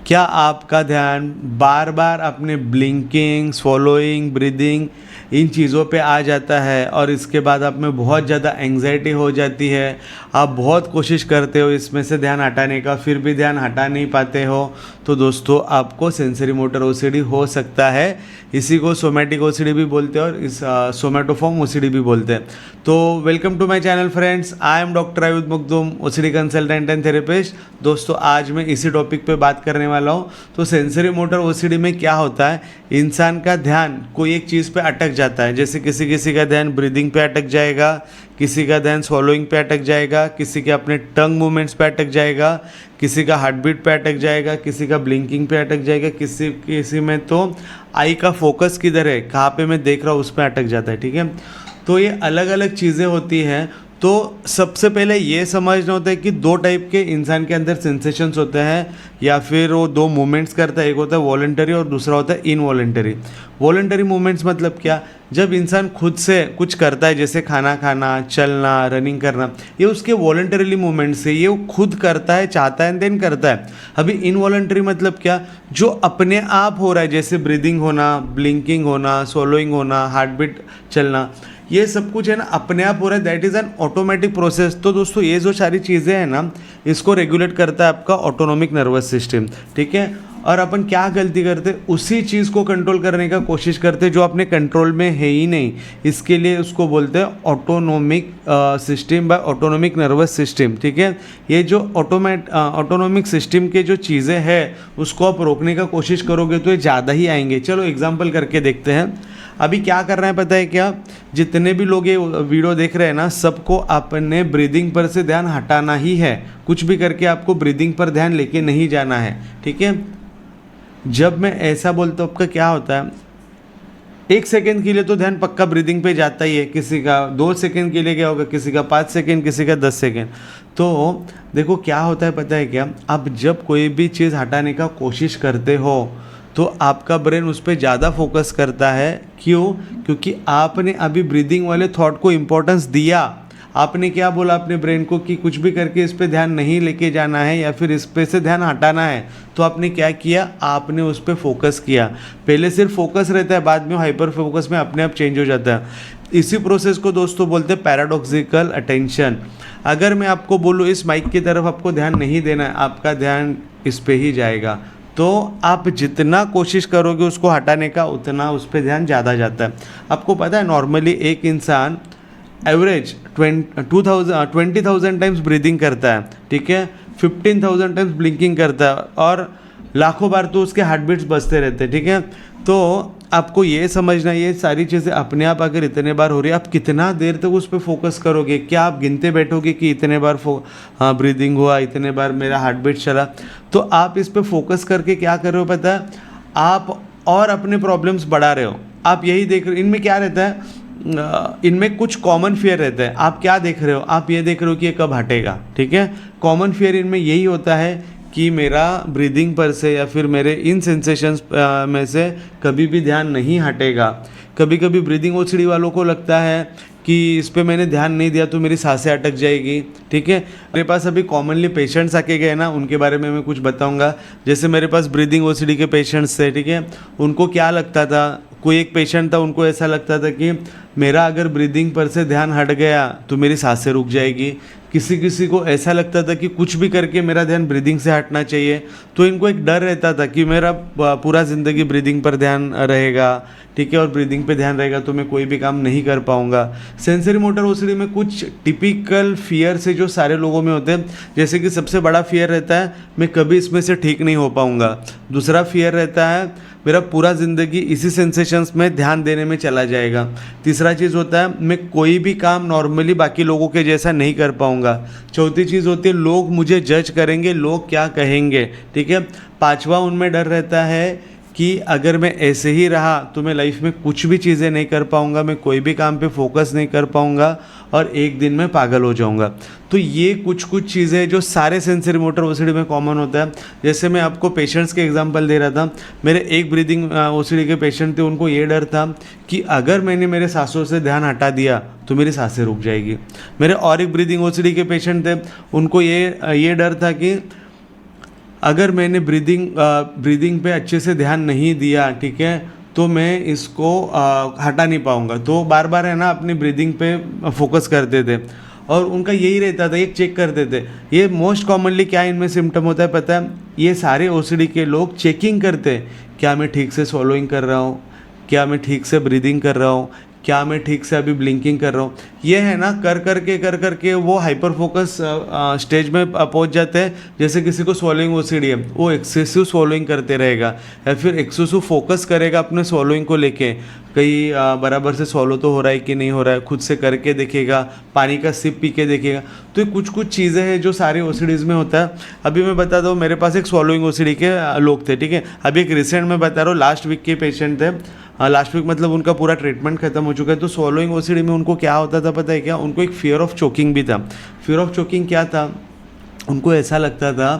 क्या आपका ध्यान बार बार अपने ब्लिंकिंग, स्वॉलोइंग, ब्रीदिंग इन चीज़ों पे आ जाता है और इसके बाद आप में बहुत ज़्यादा एंग्जाइटी हो जाती है? आप बहुत कोशिश करते हो इसमें से ध्यान हटाने का, फिर भी ध्यान हटा नहीं पाते हो, तो दोस्तों आपको सेंसरी मोटर ओसीडी हो सकता है। इसी को सोमैटिक ओसीडी भी बोलते हैं और इस सोमैटोफॉर्म ओसीडी भी बोलते हैं। तो welcome to my channel friends, I am doctor Ayudh Makhdoom, OCD consultant and therapist. दोस्तों आज मैं इसी टॉपिक पे बात करने वाला हूँ। तो सेंसरी मोटर ओसीडी में क्या होता है, इंसान का ध्यान कोई एक चीज़ पे अटक जाता है। जैसे किसी किसी का ध्यान ब्रीदिंग पे अटक जाएगा, किसी का ध्यान swallowing पे अटक जाएगा, किसी के अपने टंग मूवमेंट्स पे अटक जाएगा, किसी का हार्ट बीट पे अटक जाएगा, किसी का ब्लिंकिंग पे अटक जाएगा, किसी किसी में तो आई का फोकस किधर है, कहाँ पे मैं देख रहा हूँ उस पर अटक जाता है। ठीक है, तो ये अलग अलग चीज़ें होती हैं। तो सबसे पहले ये समझना होता है कि दो टाइप के इंसान के अंदर सेंसेशंस होते हैं, या फिर वो दो मूवमेंट्स करता है। एक होता है वॉलंटरी और दूसरा होता है इनवॉलंटरी। वॉलंटरी मूवमेंट्स मतलब क्या, जब इंसान खुद से कुछ करता है, जैसे खाना खाना, चलना, रनिंग करना, ये उसके वॉलंटरीली मूवमेंट्स है, ये वो खुद करता है, चाहता है, देन करता है। अभी इनवॉलंटरी मतलब क्या, जो अपने आप हो रहा है, जैसे ब्रीदिंग होना, ब्लिंकिंग होना, swallowing होना, हार्ट बीट चलना, ये सब कुछ है ना अपने आप हो रहा है, that is an automatic process. तो दोस्तों ये जो सारी चीज़ें हैं ना, इसको रेगुलेट करता है आपका ऑटोनोमिक नर्वस सिस्टम। ठीक है, और अपन क्या गलती करते, उसी चीज़ को कंट्रोल करने का कोशिश करते जो अपने कंट्रोल में है ही नहीं। इसके लिए उसको बोलते हैं autonomic system by autonomic nervous system. ठीक है, ये जो ऑटोनोमिक सिस्टम के जो चीज़ें हैं उसको आप रोकने का कोशिश करोगे तो ये ज़्यादा ही आएंगे। चलो एग्जाम्पल करके देखते हैं। अभी क्या कर रहे हैं पता है क्या, जितने भी लोग ये वीडियो देख रहे हैं ना, सबको अपने ब्रीदिंग पर से ध्यान हटाना ही है। कुछ भी करके आपको ब्रीदिंग पर ध्यान लेके नहीं जाना है। ठीक है, जब मैं ऐसा बोलता हूँ आपका क्या होता है, 1 सेकेंड के लिए तो ध्यान पक्का ब्रीदिंग पे जाता ही है, किसी का 2 सेकेंड के लिए क्या होगा, किसी का 5 सेकेंड, किसी का 10 सेकेंड। तो देखो क्या होता है पता है क्या, आप जब कोई भी चीज़ हटाने का कोशिश करते हो तो आपका ब्रेन उस पर ज़्यादा फोकस करता है। क्यों? क्योंकि आपने अभी ब्रीदिंग वाले थॉट को इम्पोर्टेंस दिया। आपने क्या बोला अपने ब्रेन को कि कुछ भी करके इस पे ध्यान नहीं लेके जाना है या फिर इस पे से ध्यान हटाना है। तो आपने क्या किया, आपने उस पर फोकस किया। पहले सिर्फ फोकस रहता है, बाद में हाइपर फोकस में अपने आप चेंज हो जाता है। इसी प्रोसेस को दोस्तों बोलते हैं पैराडॉक्सिकल अटेंशन। अगर मैं आपको बोलूँ इस माइक की तरफ आपको ध्यान नहीं देना है, आपका ध्यान इस पर ही जाएगा, तो आप जितना कोशिश करोगे उसको हटाने का, उतना उस पर ध्यान ज़्यादा जाता है। आपको पता है नॉर्मली एक इंसान एवरेज 20,000 टाइम्स ब्रीदिंग करता है। ठीक है, 15,000 टाइम्स ब्लिंकिंग करता है और लाखों बार तो उसके हार्ट बीट्स बजते रहते हैं। ठीक है, तो आपको ये समझना, ये सारी चीज़ें अपने आप अगर इतने बार हो रही है, आप कितना देर तक उस पर फोकस करोगे? क्या आप गिनते बैठोगे कि इतने बार हाँ ब्रीदिंग हुआ, इतने बार मेरा हार्ट बीट चला? तो आप इस पर फोकस करके क्या कर रहे हो पता है, आप और अपने प्रॉब्लम्स बढ़ा रहे हो। आप यही देख रहे हो, इनमें क्या रहता है, इनमें कुछ कॉमन फियर रहता है। आप क्या देख रहे हो, आप ये देख रहे हो कि ये कब हटेगा। ठीक है, कॉमन फियर इनमें यही होता है कि मेरा ब्रीदिंग पर से या फिर मेरे इन सेंसेशंस में से कभी भी ध्यान नहीं हटेगा। कभी कभी ब्रीदिंग ओसीडी वालों को लगता है कि इस पे मैंने ध्यान नहीं दिया तो मेरी सांसें अटक जाएगी। ठीक है, मेरे पास अभी कॉमनली पेशेंट्स आके गए ना, उनके बारे में मैं कुछ बताऊंगा। जैसे मेरे पास ब्रीदिंग ओसीडी के पेशेंट्स थे। ठीक है, उनको क्या लगता था, कोई एक पेशेंट था, उनको ऐसा लगता था कि मेरा अगर ब्रीदिंग पर से ध्यान हट गया तो मेरी सांसें रुक जाएगी। किसी किसी को ऐसा लगता था कि कुछ भी करके मेरा ध्यान ब्रीदिंग से हटना चाहिए। तो इनको एक डर रहता था कि मेरा पूरा ज़िंदगी ब्रीदिंग पर ध्यान रहेगा। ठीक है, और ब्रीदिंग पे ध्यान रहेगा तो मैं कोई भी काम नहीं कर पाऊंगा। सेंसरी मोटर ओसीडी में कुछ टिपिकल फियर से जो सारे लोगों में होते हैं, जैसे कि सबसे बड़ा फियर रहता है मैं कभी इसमें से ठीक नहीं हो पाऊंगा। दूसरा फियर रहता है मेरा पूरा ज़िंदगी इसी सेंसेशंस में ध्यान देने में चला जाएगा। तीसरा चीज़ होता है मैं कोई भी काम नॉर्मली बाकी लोगों के जैसा नहीं कर पाऊंगा। चौथी चीज़ होती है लोग मुझे जज करेंगे, लोग क्या कहेंगे। ठीक है, पांचवा उनमें डर रहता है कि अगर मैं ऐसे ही रहा तो मैं लाइफ में कुछ भी चीज़ें नहीं कर पाऊंगा, मैं कोई भी काम पे फोकस नहीं कर पाऊंगा और एक दिन में पागल हो जाऊंगा। तो ये कुछ चीज़ें जो सारे सेंसरी मोटर ओसीडी में कॉमन होता है। जैसे मैं आपको पेशेंट्स के एग्जांपल दे रहा था, मेरे एक ब्रीदिंग ओसीडी के पेशेंट थे, उनको ये डर था कि अगर मैंने मेरे सांसों से ध्यान हटा दिया तो मेरी सांसें रुक जाएगी। मेरे और एक ब्रीदिंग ओसीडी के पेशेंट थे, उनको ये डर था कि अगर मैंने ब्रीदिंग पे अच्छे से ध्यान नहीं दिया, ठीक है, तो मैं इसको हटा नहीं पाऊँगा। तो बार बार है ना अपनी ब्रीदिंग पे फोकस करते थे और उनका यही रहता था, एक चेक करते थे। ये मोस्ट कॉमनली क्या इनमें सिम्टम होता है पता है? ये सारे ओसीडी के लोग चेकिंग करते हैं, क्या मैं ठीक से swallowing कर रहा हूँ, क्या मैं ठीक से ब्रीदिंग कर रहा हूँ, क्या मैं ठीक से अभी ब्लिंकिंग कर रहा हूँ। ये है ना कर कर के वो हाइपर फोकस स्टेज में पहुँच जाते हैं। जैसे किसी को swallowing ओसीडी है, वो एक्सेसिव swallowing करते रहेगा या फिर एक्सेसिव फोकस करेगा अपने swallowing को लेके, कहीं बराबर से swallow तो हो रहा है कि नहीं हो रहा है, खुद से करके देखेगा, पानी का सिप पी के देखेगा। तो ये कुछ चीज़ें हैं जो सारे ओसीडीज़ में होता है। अभी मैं बता दूँ, मेरे पास एक swallowing ओसीडी के लोग थे, ठीक है। अभी एक रिसेंट में बता रहा हूँ, लास्ट वीक के पेशेंट थे। लास्ट वीक मतलब उनका पूरा ट्रीटमेंट खत्म हो चुका है। तो swallowing ओसीडी में उनको क्या होता था पता है क्या? उनको एक फियर ऑफ चोकिंग भी था। फियर ऑफ चोकिंग क्या था? उनको ऐसा लगता था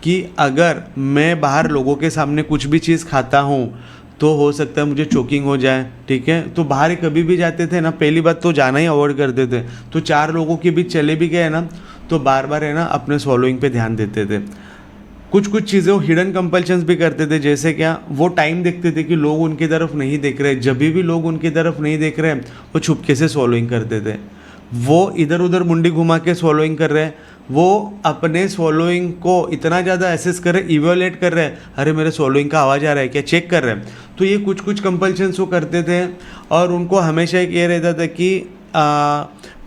कि अगर मैं बाहर लोगों के सामने कुछ भी चीज़ खाता हूँ तो हो सकता है मुझे चोकिंग हो जाए, ठीक है। तो बाहर कभी भी जाते थे ना, पहली बात तो जाना ही अवॉइड करते थे। तो 4 लोगों के बीच चले भी गए ना, तो बार बार है ना अपने swallowing पे ध्यान देते थे। कुछ चीज़ें वो हिडन कंपल्शंस भी करते थे। जैसे क्या? वो टाइम देखते थे कि लोग उनकी तरफ नहीं देख रहे। जब भी लोग उनकी तरफ नहीं देख रहे हैं, वो छुपके से swallowing करते थे। वो इधर उधर मुंडी घुमा के swallowing कर रहे हैं। वो अपने swallowing को इतना ज़्यादा एसेस कर रहे, इवेलुएट कर रहे हैं, अरे मेरे swallowing का आवाज़ आ रहा है क्या, चेक कर रहे हैं। तो ये कुछ कंपल्शंस वो करते थे और उनको हमेशा एक ये रहता था कि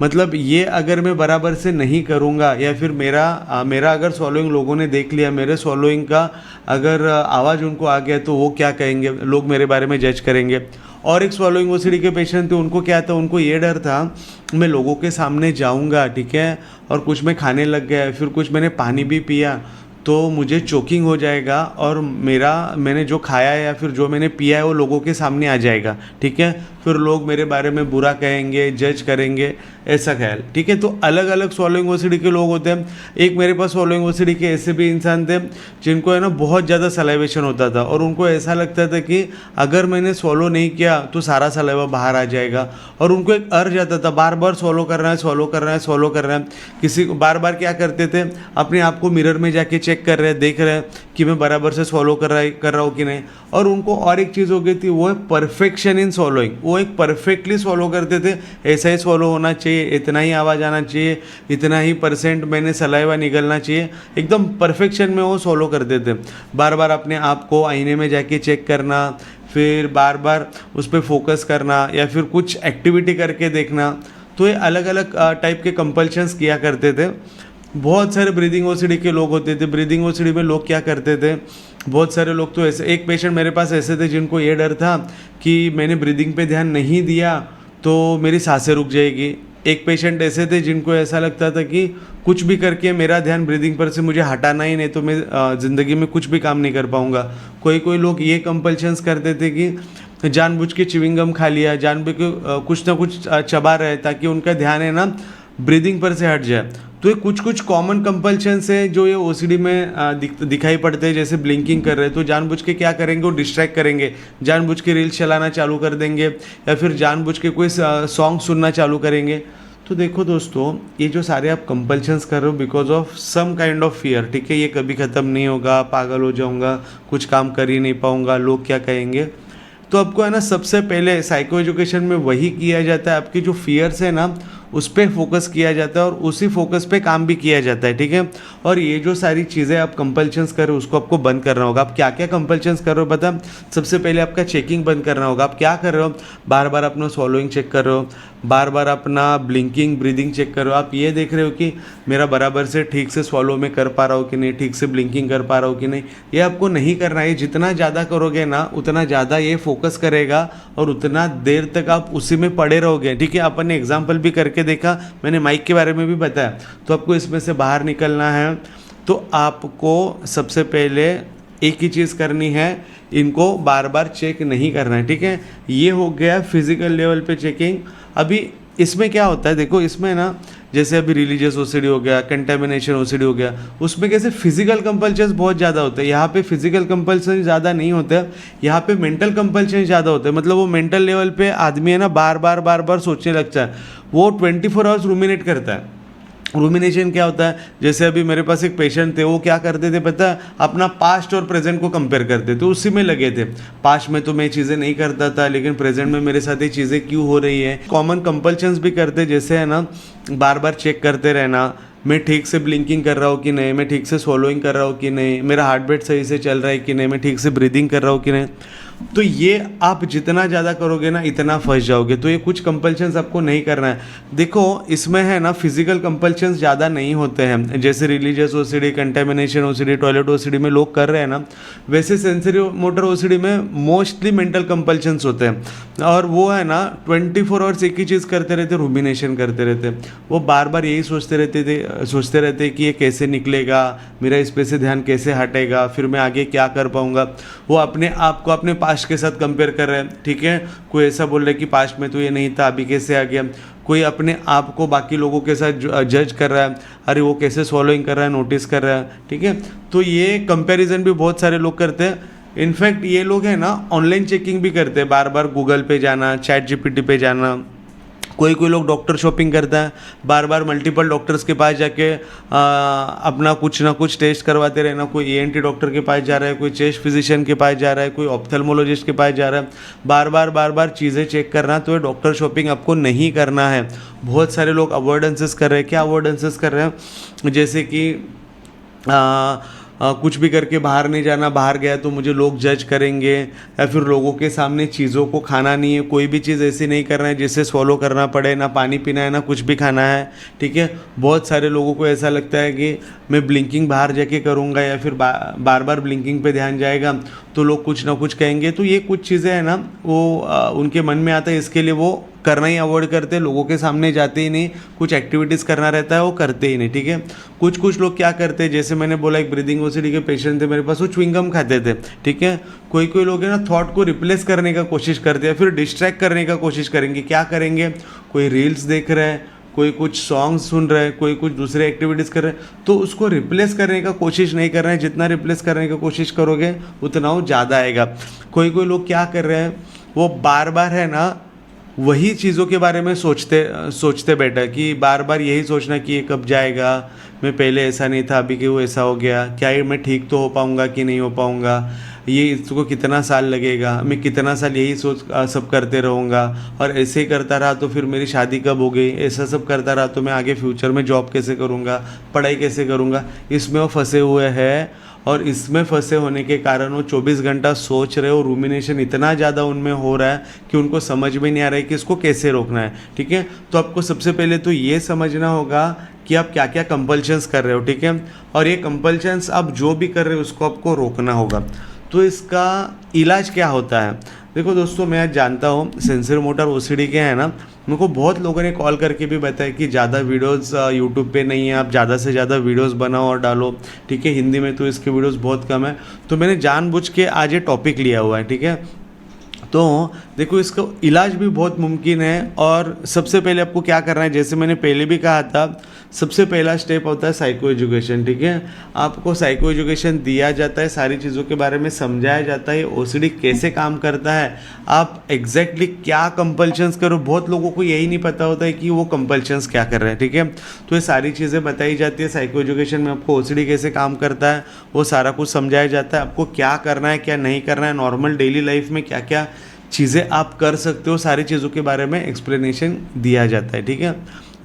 मतलब ये अगर मैं बराबर से नहीं करूँगा या फिर मेरा अगर swallowing लोगों ने देख लिया, मेरे swallowing का अगर आवाज़ उनको आ गया तो वो क्या कहेंगे, लोग मेरे बारे में जज करेंगे। और एक swallowing ओसीडी के पेशेंट थे, उनको क्या था? उनको ये डर था, मैं लोगों के सामने जाऊँगा, ठीक है, और कुछ मैं खाने लग गया, फिर कुछ मैंने पानी भी पिया तो मुझे चोकिंग हो जाएगा और मैंने जो खाया है या फिर जो मैंने पिया है वो लोगों के सामने आ जाएगा, ठीक है, फिर लोग मेरे बारे में बुरा कहेंगे, जज करेंगे, ऐसा ख्याल, ठीक है। तो अलग अलग swallowing ओसीडी के लोग होते हैं। एक मेरे पास swallowing ओसीडी के ऐसे भी इंसान थे जिनको है ना बहुत ज़्यादा सलाइवेशन होता था और उनको ऐसा लगता था कि अगर मैंने swallow नहीं किया तो सारा सलाइवा बाहर आ जाएगा और उनको एक अर्ज आता था, बार बार swallow कर रहा है, swallow कर रहा है, swallow कर रहा है। किसी को बार बार क्या करते थे, अपने आप को मिरर में जाके चेक कर रहे हैं, देख रहे हैं कि मैं बराबर से swallow कर रहा हूँ कि नहीं। और उनको और एक चीज़ हो गई थी, वो है परफेक्शन इन swallowing। वो एक परफेक्टली swallow करते थे, ऐसा ही swallow होना चाहिए, इतना ही आवाज़ आना चाहिए, इतना ही % मैंने सलाइवा निकलना चाहिए, एकदम परफेक्शन में वो swallow करते थे। बार बार अपने आप को आईने में जाके चेक करना, फिर बार बार उस पर फोकस करना या फिर कुछ एक्टिविटी करके देखना। तो ये अलग अलग टाइप के कंपल्शंस किया करते थे। बहुत सारे ब्रीदिंग ओसीडी के लोग होते थे। ब्रीदिंग ओसीडी में लोग क्या करते थे, बहुत सारे लोग तो ऐसे, एक पेशेंट मेरे पास ऐसे थे जिनको ये डर था कि मैंने ब्रीदिंग पे ध्यान नहीं दिया तो मेरी सांसें रुक जाएगी। एक पेशेंट ऐसे थे जिनको ऐसा लगता था कि कुछ भी करके मेरा ध्यान ब्रीदिंग पर से मुझे हटाना ही नहीं तो मैं ज़िंदगी में कुछ भी काम नहीं कर पाऊँगा। कोई लोग ये कंपल्शंस करते थे कि जानबूझ के च्युइंग गम खा लिया, जानबूझ के कुछ ना कुछ चबा रहे ताकि उनका ध्यान है ना ब्रीदिंग पर से हट जाए। तो ये कुछ कॉमन कंपल्शंस है जो ये ओसीडी में दिखाई पड़ते हैं। जैसे ब्लिंकिंग कर रहे हैं तो जानबूझ के क्या करेंगे, वो डिस्ट्रैक्ट करेंगे, जानबूझ के रील्स चलाना चालू कर देंगे या फिर जानबूझ के कोई सॉन्ग सुनना चालू करेंगे। तो देखो दोस्तों, ये जो सारे आप कंपल्शंस कर रहे हो because of some kind of fear, ठीक है, ये कभी ख़त्म नहीं होगा, पागल हो जाऊँगा, कुछ काम कर ही नहीं पाऊँगा, लोग क्या कहेंगे। तो आपको है ना सबसे पहले साइको एजुकेशन में वही किया जाता है, आपकी जो फियर्स है ना उस पर फोकस किया जाता है और उसी फोकस पे काम भी किया जाता है, ठीक है। और ये जो सारी चीज़ें आप कंपल्शंस कर रहे हो उसको आपको बंद करना होगा। आप क्या क्या कंपल्शंस कर रहे हो पता? सबसे पहले आपका चेकिंग बंद करना होगा। आप क्या कर रहे हो, बार बार अपना swallowing चेक कर रहे हो, बार बार अपना ब्लिंकिंग ब्रीदिंग चेक कर रहे हो। आप ये देख रहे हो कि मेरा बराबर से ठीक से swallow में कर पा रहा हूँ कि नहीं, ठीक से ब्लिंकिंग कर पा रहा हूँ कि नहीं। ये आपको नहीं करना है। जितना ज़्यादा करोगे ना उतना ज़्यादा ये फोकस करेगा और उतना देर तक आप उसी में पड़े रहोगे, ठीक है। अपन ने एग्जाम्पल भी करके देखा, मैंने माइक के बारे में भी बताया। तो आपको इसमें से बाहर निकलना है तो आपको सबसे पहले एक ही चीज़ करनी है, इनको बार बार चेक नहीं करना है, ठीक है। ये हो गया फिजिकल लेवल पे चेकिंग। अभी इसमें क्या होता है देखो, इसमें ना जैसे अभी रिलीजियस ओसीडी हो गया, कंटेमिनेशन ओसीडी हो गया, उसमें कैसे फिजिकल कंपल्शन बहुत ज़्यादा होते हैं। यहाँ पे फिजिकल कंपल्शन ज़्यादा नहीं होते, यहाँ पे मेंटल कंपल्शन ज़्यादा होते हैं। मतलब वो मेंटल लेवल पे आदमी है ना बार बार सोचने लगता है, वो 24 आवर्स रूमिनेट करता है। रूमिनेशन क्या होता है, जैसे अभी मेरे पास एक पेशेंट थे, वो क्या करते थे पता है, अपना पास्ट और प्रेजेंट को कंपेयर करते थे, उसी में लगे थे। पास्ट में तो मैं चीज़ें नहीं करता था, लेकिन प्रेजेंट में मेरे साथ ये चीज़ें क्यों हो रही है। कॉमन कंपल्शंस भी करते, जैसे है ना, बार बार चेक करते रहना, मैं ठीक से ब्लिंकिंग कर रहा हूँ कि नहीं, मैं ठीक से स्वॉलोइंग कर रहा हूँ कि नहीं, मेरा हार्ट बीट सही से चल रहा है कि नहीं, मैं ठीक से ब्रीदिंग कर रहा हूँ कि नहीं। तो ये आप जितना ज़्यादा करोगे ना, इतना फंस जाओगे। तो ये कुछ कंपल्शंस आपको नहीं करना है। देखो इसमें है ना, फिजिकल कंपल्शंस ज़्यादा नहीं होते हैं, जैसे religious OCD, contamination OCD, toilet OCD में लोग कर रहे हैं ना, वैसे सेंसरी मोटर ओसीडी में मोस्टली मेंटल कंपल्शंस होते हैं। और वो है ना 24 आवर्स एक ही चीज़ करते रहते, रूमिनेशन करते रहते। वो बार बार यही सोचते रहते कि ये कैसे निकलेगा, मेरा इस पे से ध्यान कैसे हटेगा, फिर मैं आगे क्या कर पाऊँगा। वो अपने आप को अपने पास्ट के साथ कंपेयर कर रहे हैं, ठीक है। कोई ऐसा बोल रहा है कि पास्ट में तो ये नहीं था, अभी कैसे आ गया। कोई अपने आप को बाकी लोगों के साथ जज कर रहा है, अरे वो कैसे सॉलोइंग कर रहा है, नोटिस कर रहा है, ठीक है। तो ये कंपैरिजन भी बहुत सारे लोग करते हैं। इनफैक्ट ये लोग हैं ना, ऑनलाइन चेकिंग भी करते हैं, बार बार गूगल पे जाना, चैट जीपीटी पे जाना। कोई कोई लोग डॉक्टर शॉपिंग करता है, बार बार मल्टीपल डॉक्टर्स के पास जाके अपना कुछ ना कुछ टेस्ट करवाते रहना। कोई ईएनटी डॉक्टर के पास जा रहा है, कोई चेस्ट फिजिशियन के पास जा रहा है, कोई ऑप्थेल्मोलॉजिस्ट के पास जा रहा है, बार बार चीज़ें चेक करना। तो ये डॉक्टर शॉपिंग आपको नहीं करना है। बहुत सारे लोग अवॉइडेंसेस कर रहे हैं। क्या अवॉइडेंसेस कर रहे हैं, जैसे कि कुछ भी करके बाहर नहीं जाना, बाहर गया तो मुझे लोग जज करेंगे, या फिर लोगों के सामने चीज़ों को खाना नहीं है, कोई भी चीज़ ऐसी नहीं करना है जिससे स्वॉलो करना पड़े, ना पानी पीना है ना कुछ भी खाना है, ठीक है। बहुत सारे लोगों को ऐसा लगता है कि मैं ब्लिंकिंग बाहर जाके करूँगा, या फिर बार बार ब्लिंकिंग पे ध्यान जाएगा तो लोग कुछ ना कुछ कहेंगे। तो ये कुछ चीज़ें हैं ना, वो उनके मन में आता है, इसके लिए वो करना ही अवॉइड करते, लोगों के सामने जाते ही नहीं। कुछ एक्टिविटीज़ करना रहता है, वो करते ही नहीं, ठीक है। कुछ लोग क्या करते हैं, जैसे मैंने बोला, एक ब्रीदिंग ओसीडी के पेशेंट थे मेरे पास, वो च्युइंगम खाते थे, ठीक है। कोई लोग है ना, थॉट को रिप्लेस करने का कोशिश करते हैं, फिर डिस्ट्रैक्ट करने का कोशिश करेंगे। क्या करेंगे, कोई रील्स देख रहे हैं, कोई कुछ सॉन्ग सुन रहे हैं, कोई कुछ दूसरे एक्टिविटीज़ कर रहे हैं, तो उसको रिप्लेस करने का कोशिश नहीं कर रहे हैं। जितना रिप्लेस करने का कोशिश करोगे उतना वो ज़्यादा आएगा। कोई लोग क्या कर रहे हैं, वो बार बार है ना, वही चीज़ों के बारे में सोचते बैठा, कि बार बार यही सोचना कि ये कब जाएगा, मैं पहले ऐसा नहीं था, अभी क्यों ऐसा हो गया, क्या ये मैं ठीक तो हो पाऊँगा कि नहीं हो पाऊँगा, ये इसको कितना साल लगेगा, मैं कितना साल यही सोच सब करते रहूँगा, और ऐसे ही करता रहा तो फिर मेरी शादी कब हो गई, ऐसा सब करता रहा तो मैं आगे फ्यूचर में जॉब कैसे करूँगा, पढ़ाई कैसे करूँगा। इसमें वो फंसे हुए हैं, और इसमें फंसे होने के कारण वो 24 घंटा सोच रहे हो। रूमिनेशन इतना ज़्यादा उनमें हो रहा है कि उनको समझ में नहीं आ रहा है कि इसको कैसे रोकना है, ठीक है। तो आपको सबसे पहले तो ये समझना होगा कि आप क्या क्या कंपल्शंस कर रहे हो, ठीक है। और ये कंपल्शंस आप जो भी कर रहे हो उसको आपको रोकना होगा। तो इसका इलाज क्या होता है, देखो दोस्तों, मैं आज जानता हूँ सेंसरी मोटर ओसीडी के हैं ना, मेरे को बहुत लोगों ने कॉल करके भी बताया कि ज़्यादा वीडियोस यूट्यूब पे नहीं है, आप ज़्यादा से ज़्यादा वीडियोस बनाओ और डालो, ठीक है। हिंदी में तो इसके वीडियोस बहुत कम है, तो मैंने जानबूझ के आज ये टॉपिक लिया हुआ है, ठीक है। तो देखो, इसका इलाज भी बहुत मुमकिन है। और सबसे पहले आपको क्या करना है, जैसे मैंने पहले भी कहा था, सबसे पहला स्टेप होता है साइको एजुकेशन, ठीक है। आपको साइको एजुकेशन दिया जाता है, सारी चीज़ों के बारे में समझाया जाता है, ओसीडी कैसे काम करता है, आप एग्जैक्टली क्या कंपल्शंस करो। बहुत लोगों को यही नहीं पता होता है कि वो कंपल्शंस क्या कर रहे हैं, ठीक है। तो ये सारी चीज़ें बताई जाती है साइको एजुकेशन में। आपको ओसीडी कैसे काम करता है वो सारा कुछ समझाया जाता है, आपको क्या करना है क्या नहीं करना है, नॉर्मल डेली लाइफ में क्या क्या चीज़ें आप कर सकते हो, सारी चीज़ों के बारे में एक्सप्लेनेशन दिया जाता है, ठीक है।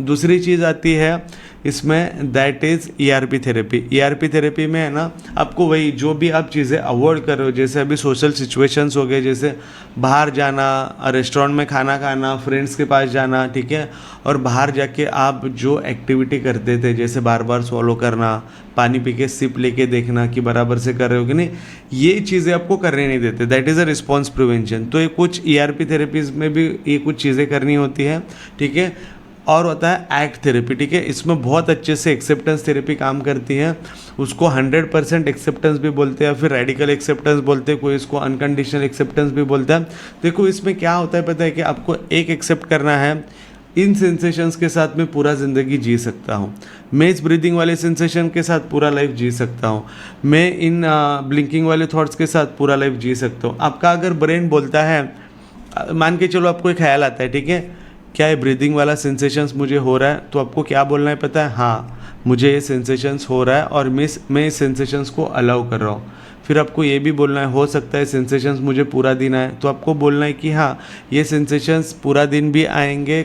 दूसरी चीज़ आती है इसमें, that is ERP therapy. ERP therapy में है ना, आपको वही जो भी आप चीज़ें अवॉइड कर रहे हो, जैसे अभी सोशल सिचुएशंस हो गए, जैसे बाहर जाना, रेस्टोरेंट में खाना खाना, फ्रेंड्स के पास जाना, ठीक है। और बाहर जाके आप जो एक्टिविटी करते थे, जैसे बार बार स्वॉलो करना, पानी पी के सिप लेके देखना कि बराबर से कर रहे हो कि नहीं, ये चीज़ें आपको करने नहीं देते। That is a response prevention. तो ये कुछ ईआरपी थेरेपीज़ में भी ये कुछ चीज़ें करनी होती है, ठीक है। और होता है एक्ट थेरेपी, ठीक है। इसमें बहुत अच्छे से एक्सेप्टेंस थेरेपी काम करती है। उसको 100% एक्सेप्टेंस भी बोलते हैं, फिर रेडिकल एक्सेप्टेंस बोलते हैं, कोई इसको अनकंडीशनल एक्सेप्टेंस भी बोलता है। देखो इसमें क्या होता है पता है, कि आपको एक एक्सेप्ट करना है, इन सेंसेशंस के साथ मैं पूरा ज़िंदगी जी सकता हूँ, मैं इस ब्रीदिंग वाले सेंसेशन के साथ पूरा लाइफ जी सकता हूँ, मैं इन ब्लिंकिंग वाले थॉट्स के साथ पूरा लाइफ जी सकता हूँ। आपका अगर ब्रेन बोलता है, मान के चलो आपको एक ख्याल आता है, ठीक है, क्या ये ब्रीदिंग वाला सेंसेशंस मुझे हो रहा है? तो आपको क्या बोलना है पता है? हाँ, मुझे ये सेंसेशंस हो रहा है और मैं इस सेंसेशंस को अलाउ कर रहा हूँ। फिर आपको ये भी बोलना है, हो सकता है सेंसेशंस मुझे पूरा दिन आए, तो आपको बोलना है कि हाँ, ये सेंसेशंस पूरा दिन भी आएंगे,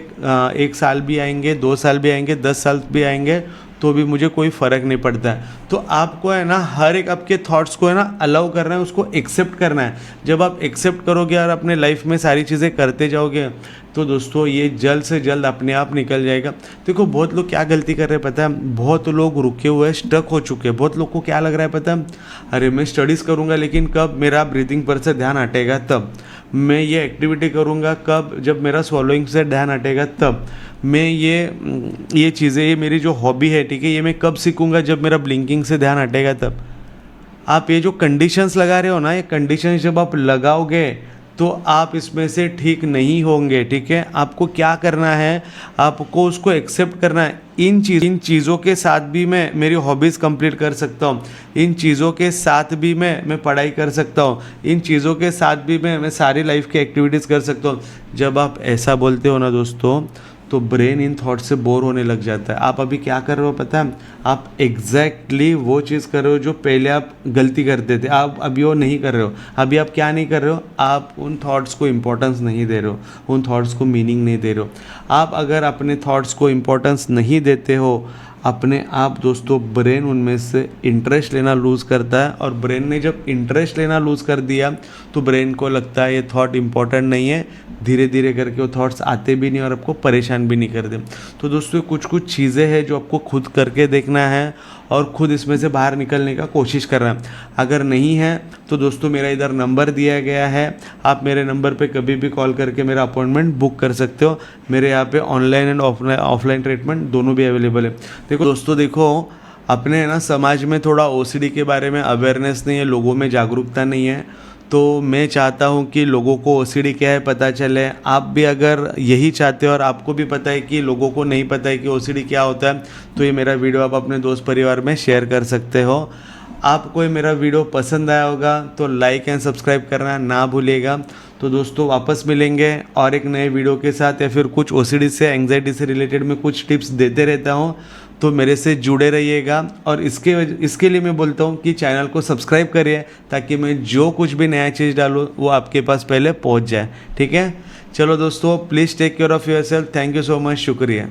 1 साल भी आएंगे, 2 साल भी आएंगे, 10 साल भी आएंगे, तो भी मुझे कोई फ़र्क नहीं पड़ता है। तो आपको है ना हर एक आपके थॉट्स को है ना अलाउ करना है, उसको एक्सेप्ट करना है। जब आप एक्सेप्ट करोगे और अपने लाइफ में सारी चीज़ें करते जाओगे, तो दोस्तों ये जल्द से जल्द अपने आप निकल जाएगा। देखो बहुत लोग क्या गलती कर रहे हैं पता है? बहुत लोग रुके हुए स्टक हो चुके हैं। बहुत लोग को क्या लग रहा है पता है? अरे मैं स्टडीज़ करूँगा, लेकिन कब मेरा ब्रीदिंग पर से ध्यान हटेगा तब। मैं ये एक्टिविटी करूँगा कब? जब मेरा स्वॉलोइंग से ध्यान हटेगा तब। मैं ये चीज़ें, ये मेरी जो हॉबी है, ठीक है, ये मैं कब सीखूँगा? जब मेरा ब्लिंकिंग से ध्यान हटेगा तब। आप ये जो कंडीशंस लगा रहे हो ना, ये कंडीशंस जब आप लगाओगे तो आप इसमें से ठीक नहीं होंगे, ठीक है। आपको क्या करना है? आपको उसको एक्सेप्ट करना है। इन चीज़ों के साथ भी मैं मेरी हॉबीज़ कंप्लीट कर सकता हूँ। इन चीज़ों के साथ भी मैं पढ़ाई कर सकता हूँ। इन चीज़ों के साथ भी मैं सारी लाइफ की एक्टिविटीज़ कर सकता हूँ। जब आप ऐसा बोलते हो ना दोस्तों, तो ब्रेन इन थॉट से बोर होने लग जाता है। आप अभी क्या कर रहे हो पता है? आप एग्जैक्टली वो चीज़ कर रहे हो जो पहले आप गलती करते थे, आप अभी वो नहीं कर रहे हो। अभी आप क्या नहीं कर रहे हो? आप उन थॉट्स को इम्पोर्टेंस नहीं दे रहे हो, उन थॉट्स को मीनिंग नहीं दे रहे हो। आप अगर अपने थॉट्स को इम्पोर्टेंस नहीं देते हो, अपने आप दोस्तों ब्रेन उनमें से इंटरेस्ट लेना लूज़ करता है, और ब्रेन ने जब इंटरेस्ट लेना लूज़ कर दिया तो ब्रेन को लगता है ये थॉट इम्पॉर्टेंट नहीं है। धीरे धीरे करके वो थॉट्स आते भी नहीं और आपको परेशान भी नहीं करते। तो दोस्तों कुछ कुछ चीज़ें हैं जो आपको खुद करके देखना है और खुद इसमें से बाहर निकलने का कोशिश करना है। अगर नहीं है तो दोस्तों मेरा इधर नंबर दिया गया है, आप मेरे नंबर पे कभी भी कॉल करके मेरा अपॉइंटमेंट बुक कर सकते हो। मेरे यहाँ पे ऑनलाइन एंड ऑफलाइन ट्रीटमेंट दोनों भी अवेलेबल है। देखो दोस्तों, देखो अपने ना समाज में थोड़ा ओसीडी के बारे में अवेयरनेस नहीं है, लोगों में जागरूकता नहीं है। तो मैं चाहता हूँ कि लोगों को ओसीडी क्या है पता चले। आप भी अगर यही चाहते हो और आपको भी पता है कि लोगों को नहीं पता है कि ओसीडी क्या होता है, तो ये मेरा वीडियो आप अपने दोस्त परिवार में शेयर कर सकते हो। आपको ये मेरा वीडियो पसंद आया होगा तो लाइक एंड सब्सक्राइब करना ना भूलिएगा। तो दोस्तों वापस मिलेंगे और एक नए वीडियो के साथ, या फिर कुछ ओसीडी से, एंग्जाइटी से रिलेटेड मैं कुछ टिप्स देते रहता हूँ। तो मेरे से जुड़े रहिएगा, और इसके लिए मैं बोलता हूँ कि चैनल को सब्सक्राइब करिए, ताकि मैं जो कुछ भी नया चीज़ डालूँ वो आपके पास पहले पहुँच जाए, ठीक है। चलो दोस्तों, please take care of yourself. Thank you so much, शुक्रिया।